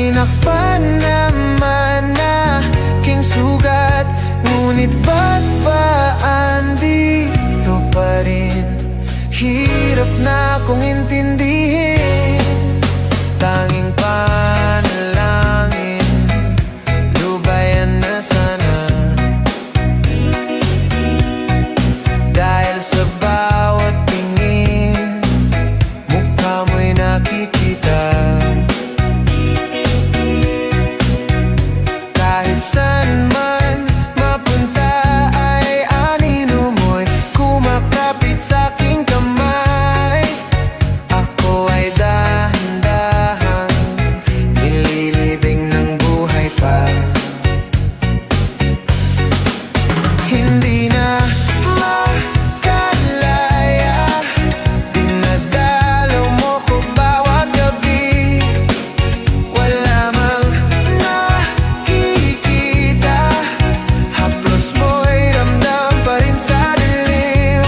Tinakpan naman na aking sugat, ngunit ba't ba andito pa rin? Hirap na kong intindihin. Tanging panalangin, lubayan na sana. Dahil sa bawat tingin, mukha mo'y nakikita. Kahit saan man mapunta ay anino mo'y kumakapit sa'king kamay. Ako ay dahan-dahang nililibing ng buhay pa. Hindi na makalaya, dinadalaw mo ko bawat gabi. Wala mang nakikita, haplos mo'y ramdam pa rin sa dilim.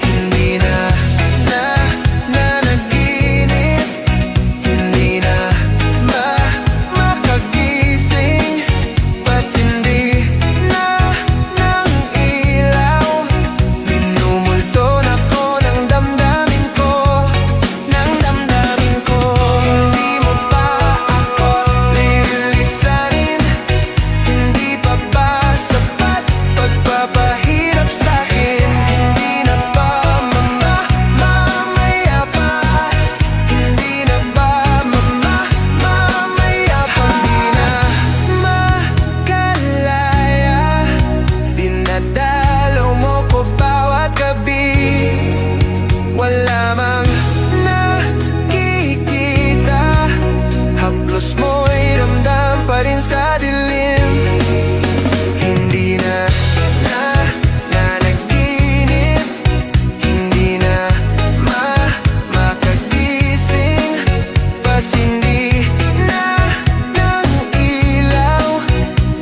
Hindi na nanaginip, hindi na makagising, pasindi na ng ilaw. Minumulto na ko ng damdamin ko, ng damdamin ko. Hindi mo pa ako lilisanin, hindi pa ba sapat pagpapahirap sa'kin? Hindi na ba mamamaya pa? Hindi na ba mamamaya pa? Hindi na makalaya, dinadalaw mo ko bawat gabi. Wala mang nakikita, haplos mo'y ramdam pa rin sa dilim. Hindi na nanaginip, hindi na makagising, pasindi na ng ilaw.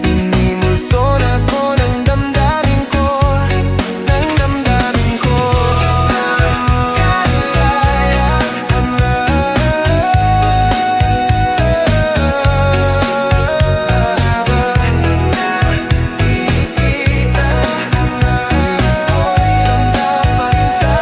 Minimulto na ko ng damdamin ko, ng damdamin ko. Nakalaya ang nakikita, haplos mo'y ramdam pa rin sa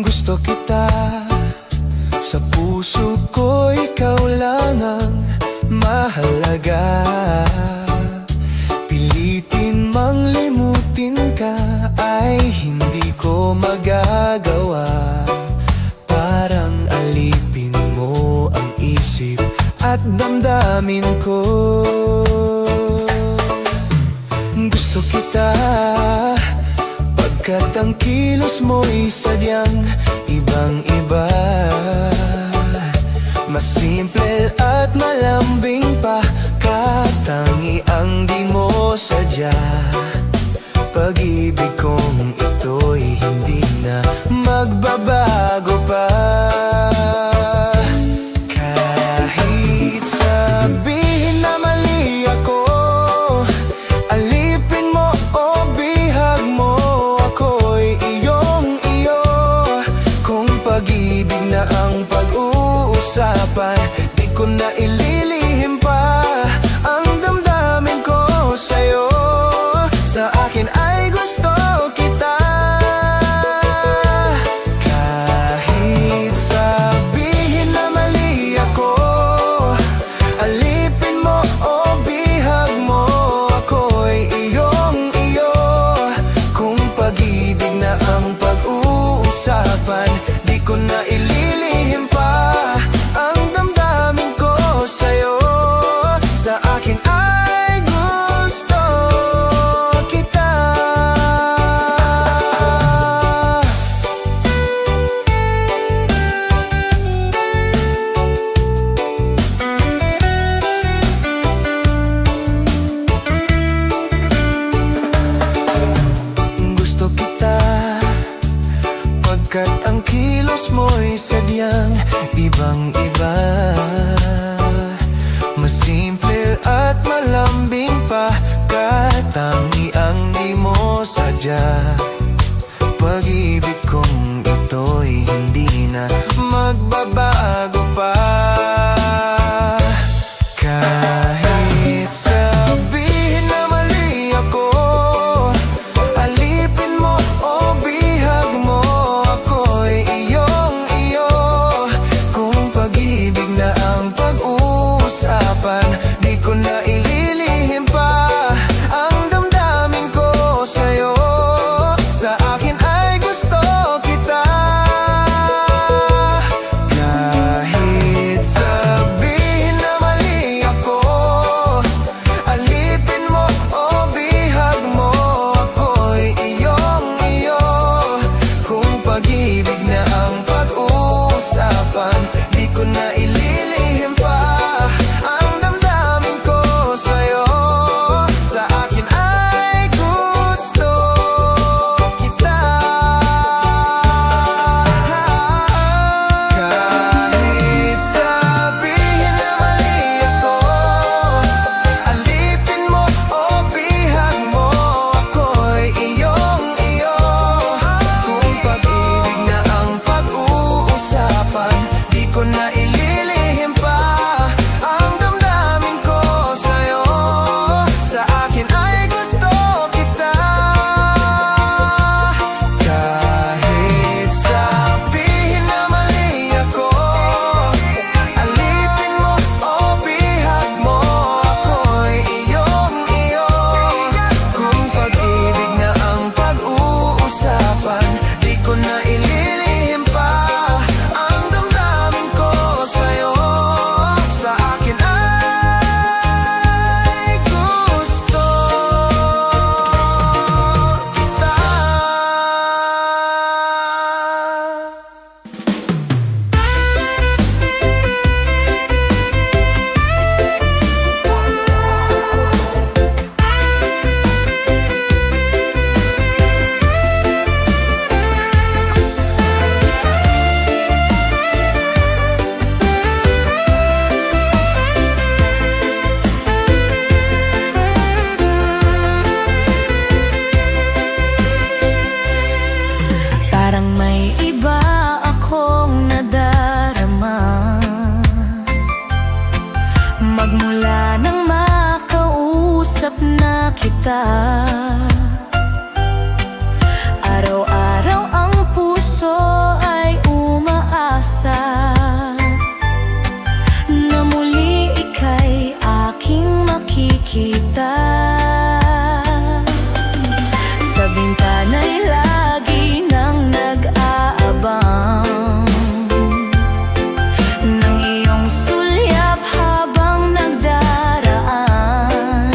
gusto kita, sa puso ko ikaw lang ang mahalaga. Pilitin mang limutin ka ay hindi ko magagawa. Parang alipin mo ang isip at damdamin ko. Gusto kita pagkat ang kilos mo'y sadyang ibang-iba. Mas simple at malambing pa, katangi ang di mo sadya. Pag-ibig kong ito'y hindi na magbabago pa. Kahit sabihin na mali ako, alipin mo o bihag mo, ako'y iyong-iyo. Kung pag-ibig na ang pag-uusapan, di ko na ililihim pa ang damdamin ko sa'yo. Sa akin ay gusto kita. Kahit sabihin na mali ako, alipin mo o bihag mo, ako'y iyong-iyo. Kung pag-ibig na sadya. Pag-ibig kong ito'y hindi na magbabago pa. Kahit sabihin na mali ako, alipin mo o bihag mo, ako'y iyong-iyo. Kung pag-ibig na ang pag-uusapan, di ko na ililihim pa ang damdamin ko sa'yo. Sa akin ay gusto kita. Kahit sabihin na mali ako, alipin mo o bihag mo, ako'y iyong-iyo. Kung pag-ibig na ang pag-uusapan, di ko na ililihim pa ang damdamin ko sa'yo. Sa akin ay gusto kita. Kahit sabihin na mali ako, alipin mo o bihag mo, ako'y iyong-iyo. Kung pag-ibig na ang pag-uusapan, di ko na ililihim pa ang damdamin ko sa'yo. Sa akin ay gusto kita. Kahit sabihin na mali ako, alipin mo o bihag mo, ako'y iyong-iyo. Kung pag-ibig na ang pag-uusapan, di ko na ililihim pa ang damdamin ko sa'yo. Sa akin ay gusto kita. Parang may iba akong nadarama magmula nang makausap na kita. Araw-araw ang puso ay umaasa na muli ika'y aking makikita. Sa bintana'y lagi nang nag-aabang ng iyong sulyap habang nagdaraan.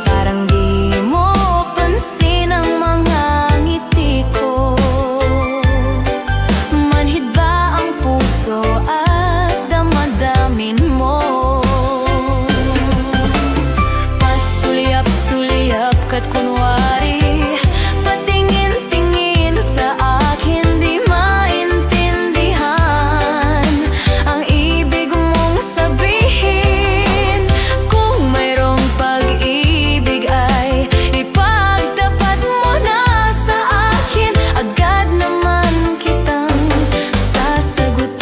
Parang di mo pansin ang mga ngiti ko. Manhid ba ang puso at damadamin mo? Pasulyap-sulyap ka't kunwari, patingin-tingin sa akin, di maintindihan ang ibig mong sabihin. Kung mayroong pag-ibig ay ipagtapat mo na sa akin, agad naman kitang sasagutin.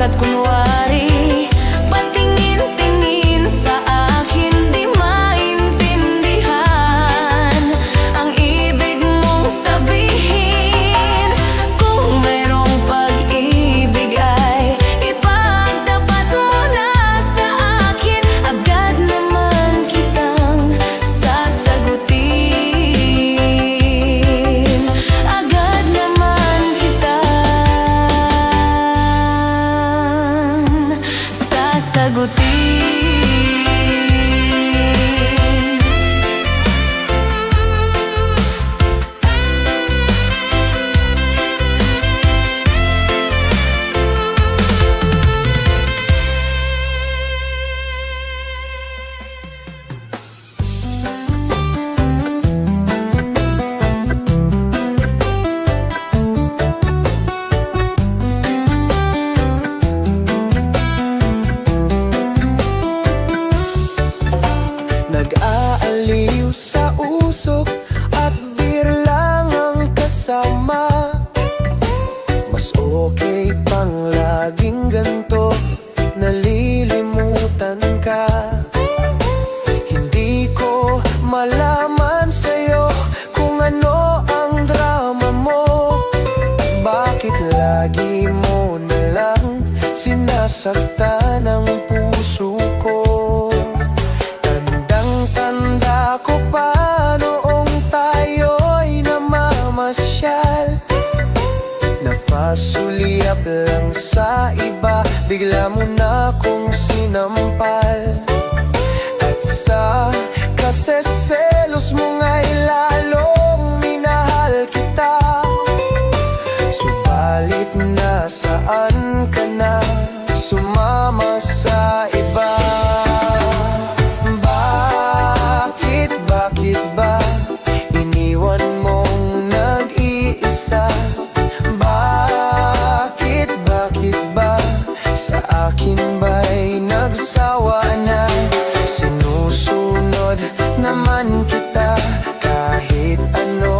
Pagkat kunwari patingin-tingin sa akin, di maintindihan ang ibig mong sabihin. Kung mayroong pag-ibig ay ipagtapat mo na sa akin, agad naman kitang sasagutin. Agad naman kitang sasagutin. Nag-aaliw sa usok at beer lang ang kasama. Mas okay pang laging ganto, nalilimutan ka. Hindi ko malaman sa'yo kung ano ang drama mo. Bakit lagi mo na lang sinasaktan ang puso ko? Tanda ko pa noong tayo'y namamasyal, napasulyap lang sa iba, bigla mo na kong sinampal. At sa kaseselos mo nga'y lalong minahal kita. Subalit nasaan ka na, sumama sa iba? Bakit ba iniwan mong nag-iisa? Bakit ba sa akin ba'y nagsawa na? Sinusunod naman kita kahit ano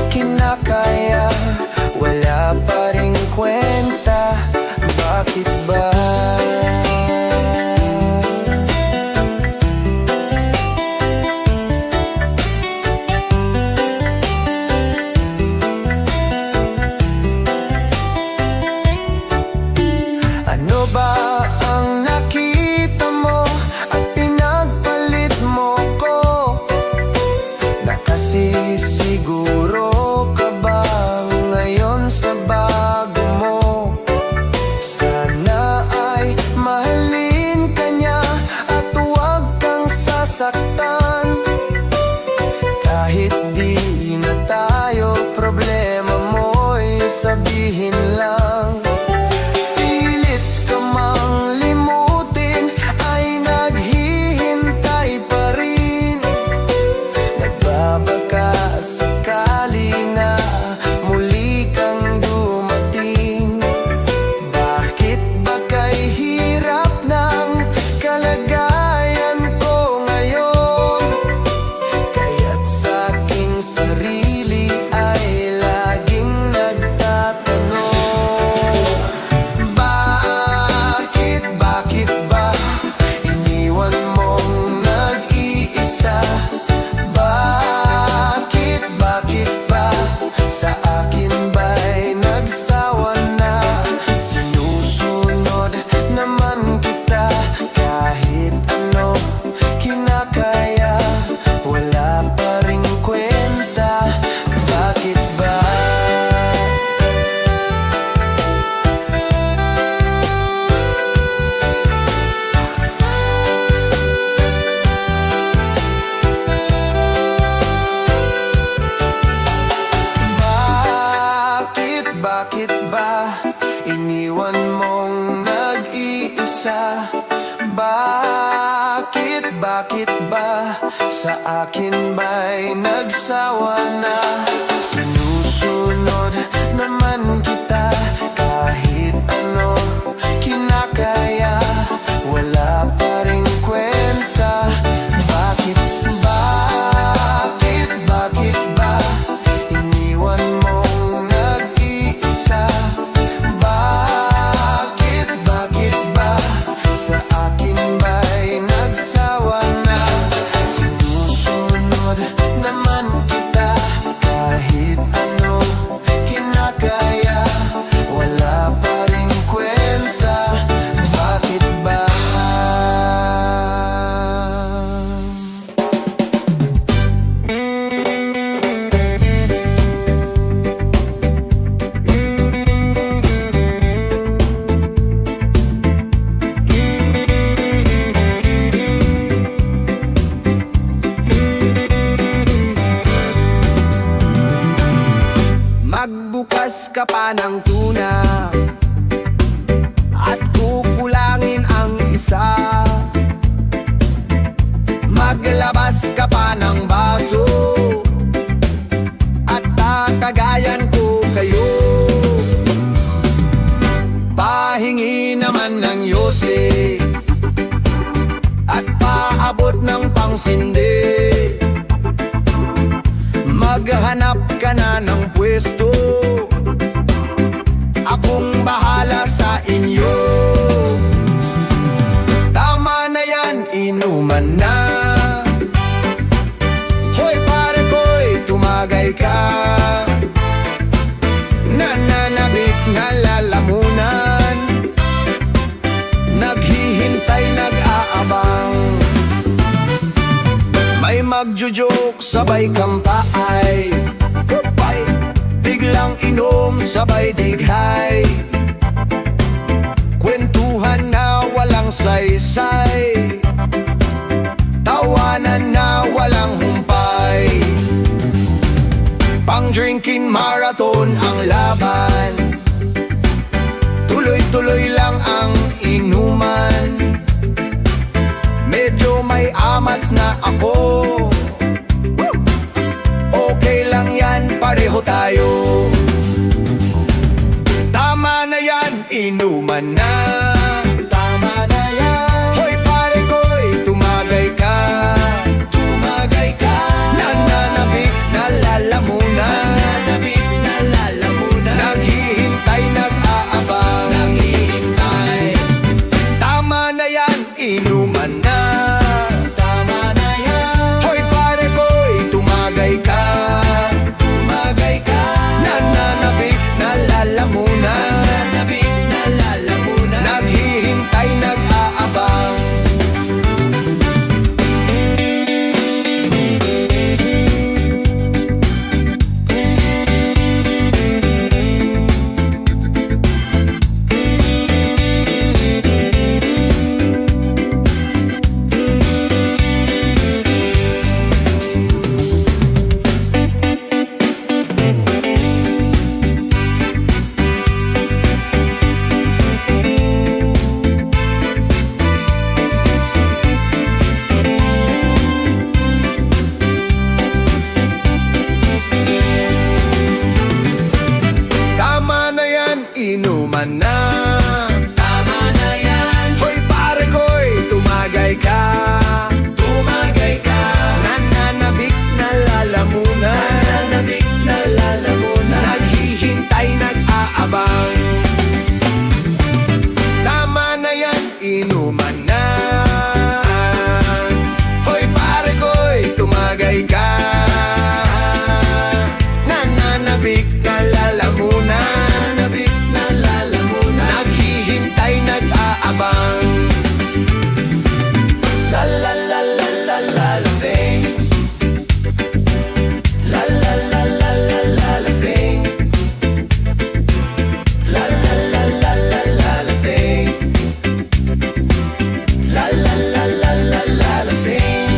kinakaya, wala pa ring kwenta. Bakit ba? Ano ba ang nakita mo at pinagpalit mo ko? Nakasisiguro ka ba ngayon sa bago mo? Sana ay mahalin ka niya at huwag kang sasaktan. Kahit di na tayo, problema mo'y sabihin lang. Sakali na muli kang dumating, bakit ba kay hirap ng kalagayan ko ngayon? Kaya't sa aking sarili ay laging nagtatanong, bakit ba iniwan mong nag-iisa? Sa akin ba'y nagsawa na? Sinusunod naman kita kahit ano kinakaya, wala pa ring kwenta. Bakit ba? Bakit ba iniwan mong nag-iisa? Bakit ba sa akin ba'y nagsawa na? Sinusunod naman kita kahit ano kinakaya, wala pa ring kwenta. Bakit ba iniwan mong nag-iisa? Bakit ba pa ng tuna at kukulangin ang isa. Maglabas ka pa ng baso at tatagayan ko kayo. Pahingi naman ng yosi at paabot ng pangsindi. Maghanap ka na ng pwesto, akong bahala sa inyo. Tama na yan, inuman na. Hoy pare ko'y tumagay ka. Nananabik na lalamunan, naghihintay, nag-aabang. May magjujoke, sabay kampay, biglang inom, sabay dighay. Kwentuhan na walang saysay, tawanan na walang humpay. Pang-drinking marathon ang laban, tuloy-tuloy lang ang inuman. Medyo may amats na ako, okay lang yan, pareho tayo. Tama na yan, inuman na. Tama na yan. Hoy pare ko'y tumagay ka. Tumagay ka. Nananabik na lalamunan. Nananabik na lalamunan. Naghihintay, nag-aabang. Naghihintay. Tama na yan, inuman na. Tama na yan. Hoy pare ko'y tumagay ka. Tumagay ka. Nananabik na lalamunan. Nananabik na lalamunan. Naghihintay, nag-aabang. Inuman na. Tama na yan. Hoy pare ko'y tumagay ka. Tumagay ka. Nananabik na lalamunan. Nananabik na lalamunan. Naghihintay, nag-aabang. Tama na yan, inuman na. Hoy pare ko'y tumagay ka. Nananabik na lalamunan. Nag-aabang. La la la la la la la sing. La la la la la la la sing. La la la la la la la sing. La la la la la la la sing.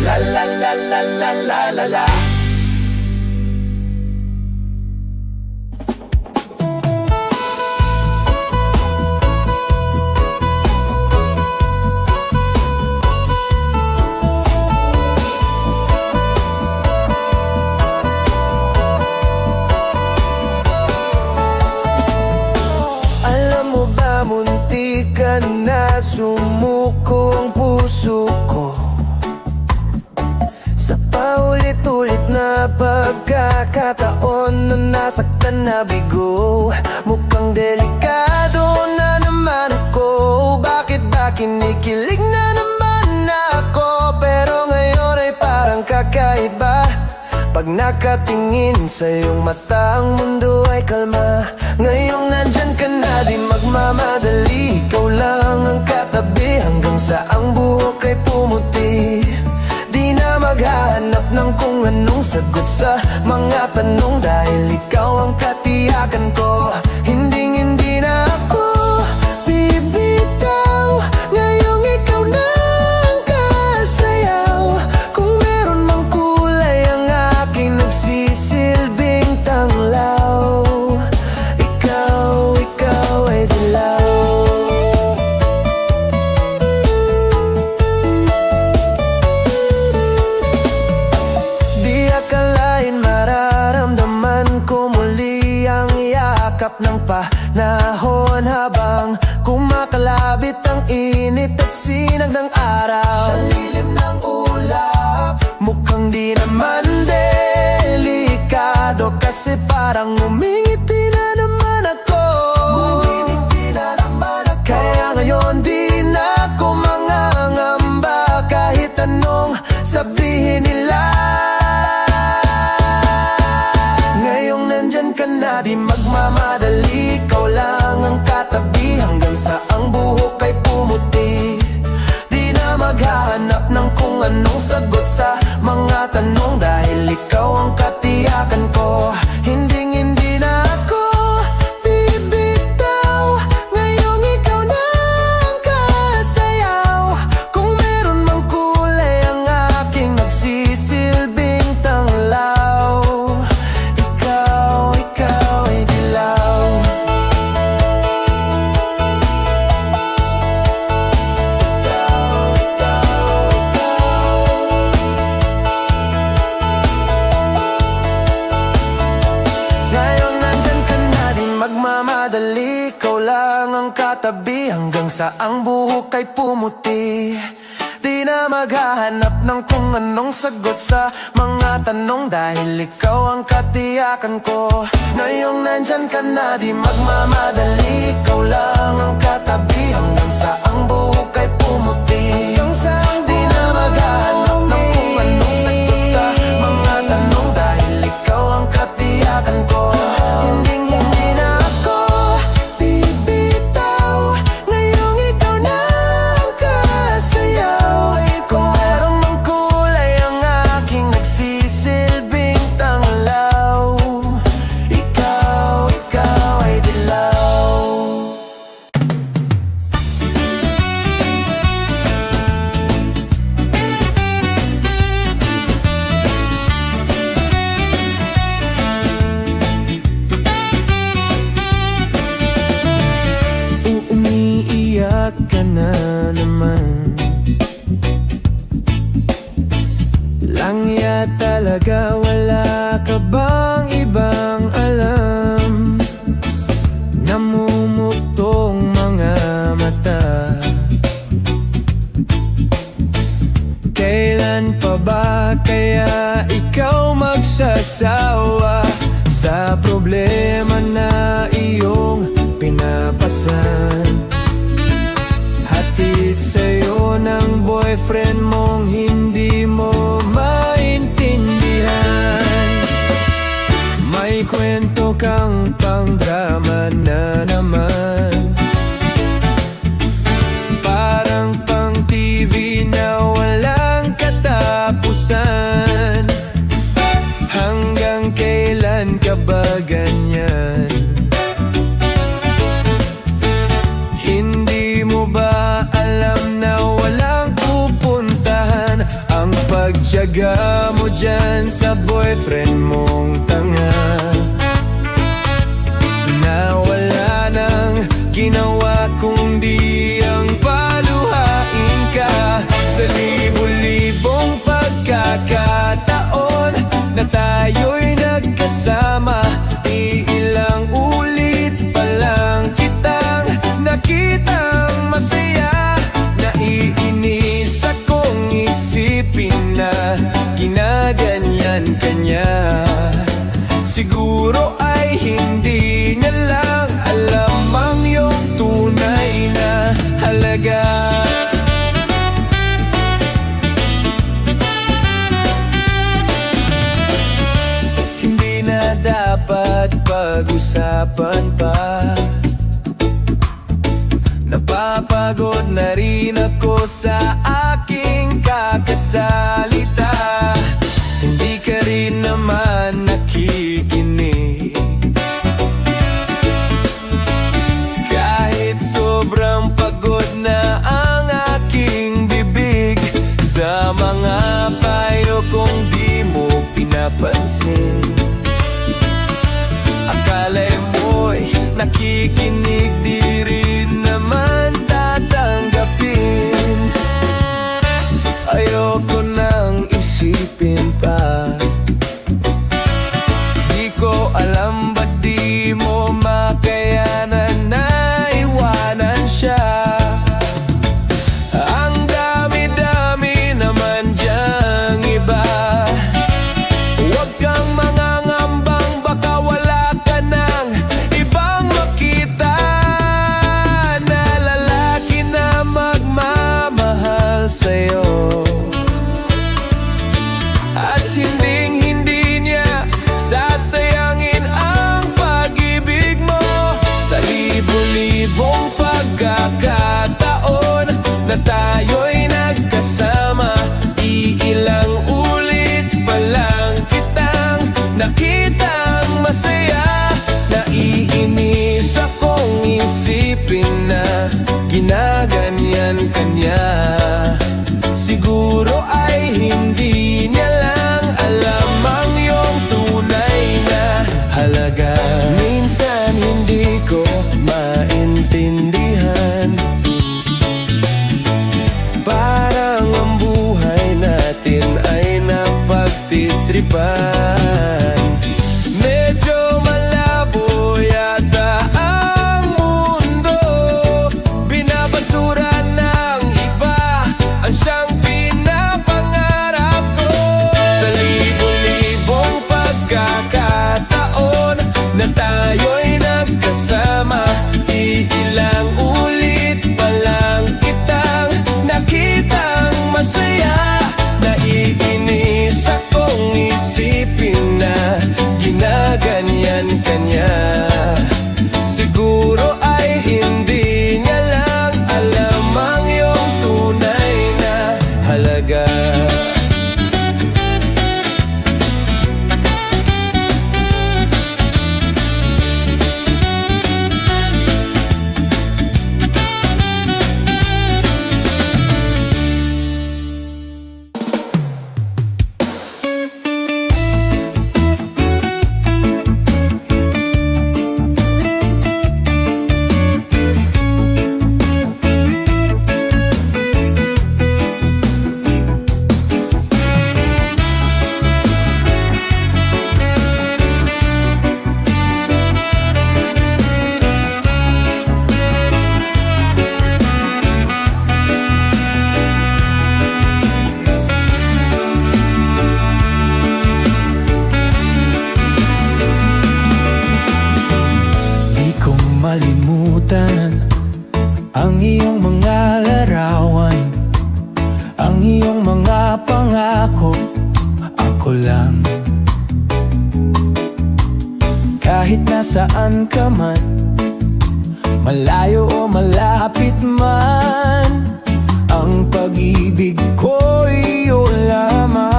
La la la la la la la la. Muntikan na sumuko ang puso ko sa paulit-ulit na pagkakataon na nasaktan na bigo. Mukhang delikado na naman ako. Bakit ba kinikilig na naman ako? Pero ngayon ay parang kakaiba. Pag nakatingin sa iyong mata, ang mundo ay kalma. Ngayong nandyan ka na, di magmamadali. Ikaw lang ang katabi hanggang sa ang buhok ay pumuti. Di na maghahanap ng kung anong sagot sa mga tanong, dahil ikaw ang katiyakan ko. Hindi na ako bibitaw. Ngayong ikaw na ang kasayaw. Kung meron mang kulay ang aking nagsisilbing tanglaw. yakap ng panahon habang kumakalabit ang init at sinag ng araw. Sa lilim ng ulap, mukhang di naman delikado kasi parang umingiti na naman ako. Kaya ngayon di na ako mangangamba kahit anong sabihin nila. Ngayong nandyan ka na, di magmamadali, ikaw lang ang katabi hanggang sa ang buhok ay pumuti. Di na maghahanap ng kung anong sagot sa mga tanong dahil ikaw ang katiyakan ko. Hindi na ako bibitaw, ngayong ikaw na ang kasayaw. Kung meron mang kulay ang aking nagsisilbing tanglaw, ikaw ay dilaw. Ngayon nandyan ka na, di magmamadali, ikaw lang ang katabi hanggang sa ang buhok ay pumuti. Di na maghahanap ng kung anong sagot sa mga tanong dahil ikaw ang katiyakan ko. Ngayong nandyan ka na, di magmamadali, ikaw lang ang katabi hanggang sa ang buhok ay pumuti. Di na maghahanap ng kung anong sagot sa mga tanong dahil ikaw ang katiyakan ko. Hindi na ako bibitaw, ngayong ikaw na ang kasayaw. Kung meron mang kulay ang aking nagsisilbing tanglaw, ikaw ay dilaw. Umiiyak ka na naman, langya talaga, wala ka bang ibang alam? Namumutong mga mata, kailan pa ba kaya ikaw magsasawa sa problema na iyong pinapasan? Hatid sa'yo ng boyfriend mong hindi mo maintindihan. May kwento kang pang-drama na naman, parang pang-TV na walang katapusan. Hanggang kailan ka ba ganyan? Hindi mo ba alam na walang pupuntahan ang pagtiyaga mo dyan sa boyfriend mong tanga, na wala nang ginawa kundi ang paluhain ka sa libo-libong pagkakataon na tayo'y nagkasama. Iilang ulit pa lang kitang nakitang masaya. Naiinis akong isipin na ginaganyan ka niya. Siguro ay hindi niya lang alam ang iyong tunay na halaga. Hindi na dapat pag-usapan pa, napapagod na rin ako sa aking kakasalita. Hindi ka rin naman nakikinig, kahit sobrang pagod na ang aking bibig sa mga payo kong di mo pinapansin. Akala'y mo'y nakikinig, di rin naman tatanggapin. Ayoko nang isipin pa, di ko alam ba't di mo tayo'y nagkasama. Iilang ulit pa lang kitang nakitang masaya. Naiinis akong isipin na ginaganyan ka niya. Siguro ay hindi niya lang alam ang iyong tunay na halaga. Malimutan ang iyong mga larawan, ang iyong mga pangako. Ako lang, kahit nasaan ka man, malayo o malapit man, ang pag-ibig ko'y iyo lamang.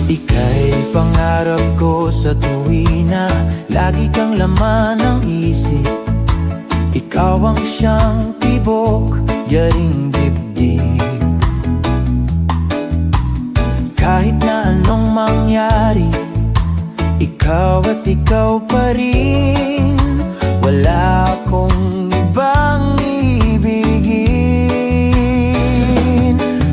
Ika'y pangarap ko sa tuwina, lagi kang laman ng isip. Ikaw ang siyang tibok, yaring dibdib. Kahit na anong mangyari, ikaw at ikaw pa rin. Wala akong ibang ibigin.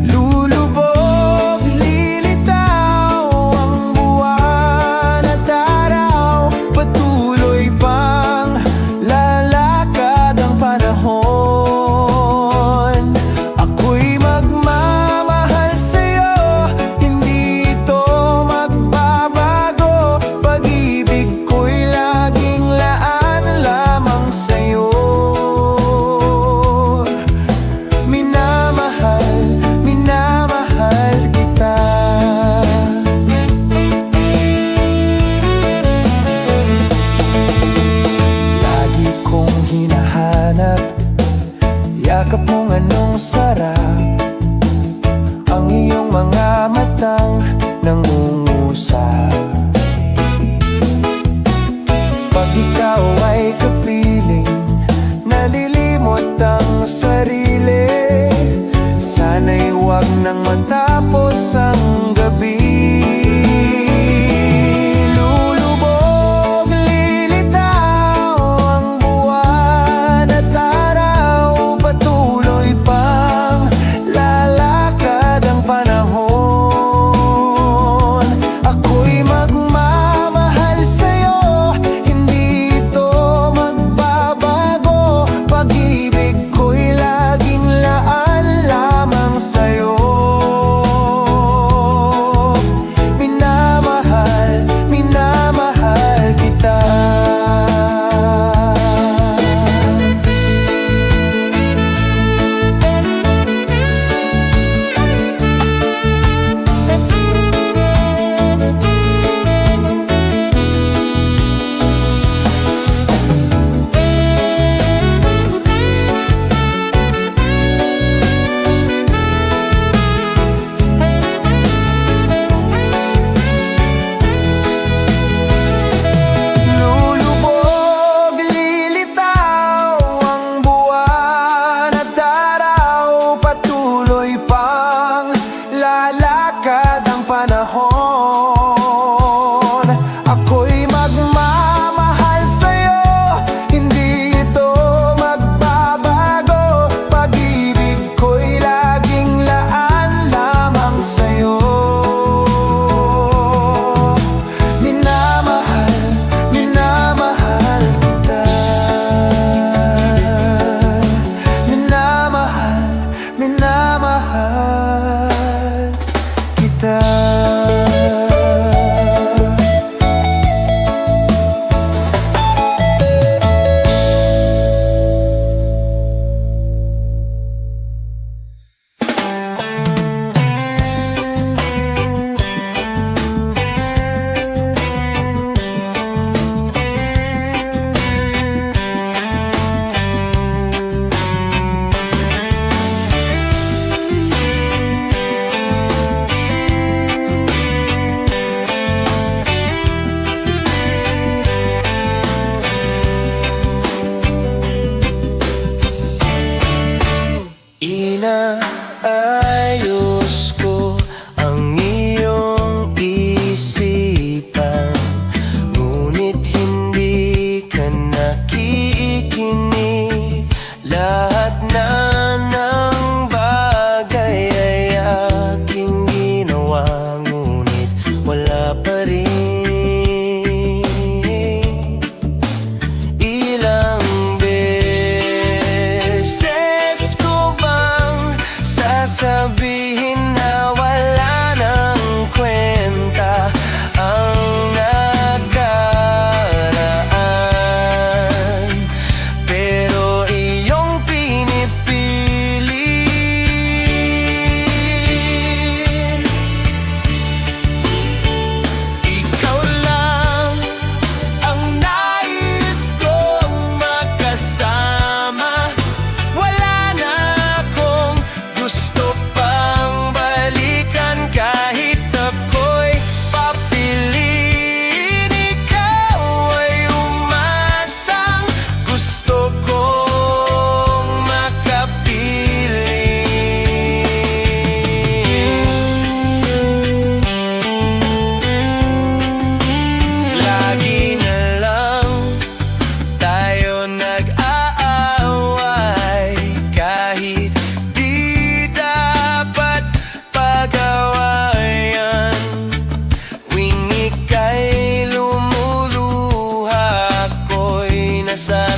Lulubog, lilitaw ang buwan at araw, patuloy pang lalakad ang panahon. Ako'y magmamahal sa'yo, hindi ito magbabago. Pag-ibig ko'y laging laan lamang sa'yo.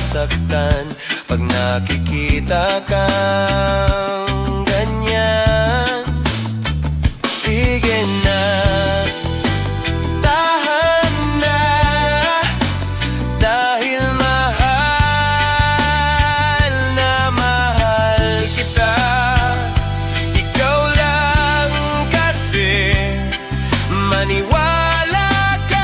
nasasaktan pag nakikita kang ganyan. Sige na, tahan na, dahil mahal na mahal kita. Ikaw lang kasi, maniwala ka.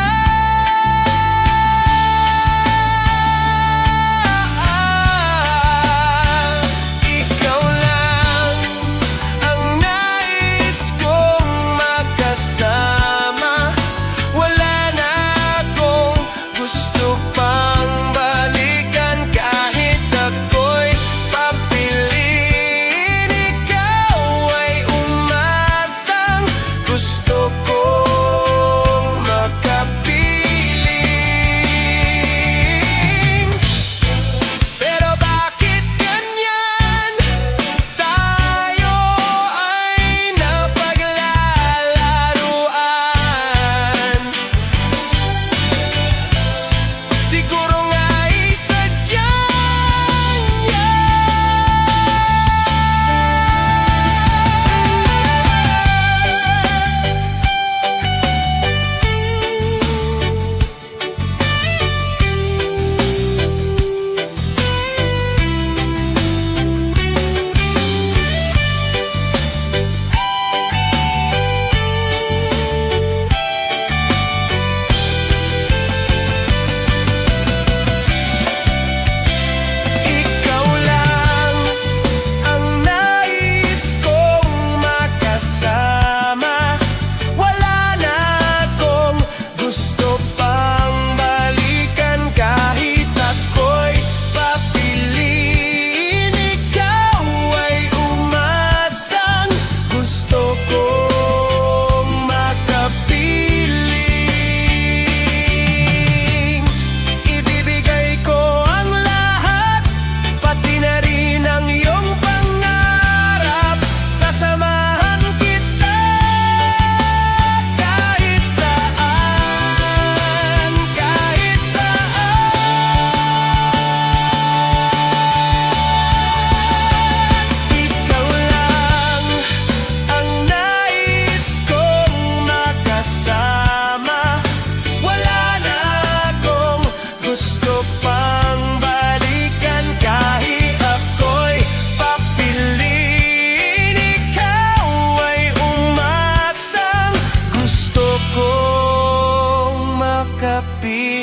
Ikaw lang ang nais kong makasama. Wala na akong gusto pang balikan, kahit ako'y papiliin. Ikaw ay umasang gusto kong makapiling. Pero bakit ganyan? Tayo ay napaglalaruan. Siguro nga'y sadya niya. Ikaw lang ang nais kong makasama. Wala na akong gusto pang balikan, kahit ako'y papiliin. Ikaw ay umasang gusto kong makapiling. Ibibigay ko ang lahat, pati na rin ang iyong pangarap. Sasamahan kita kahit saan, kahit saan. Ikaw lang ang nais kong makasama. Wala na akong gusto pang balikan, kahit ako'y papiliin. Ikaw ay umasang gusto kong makapiling.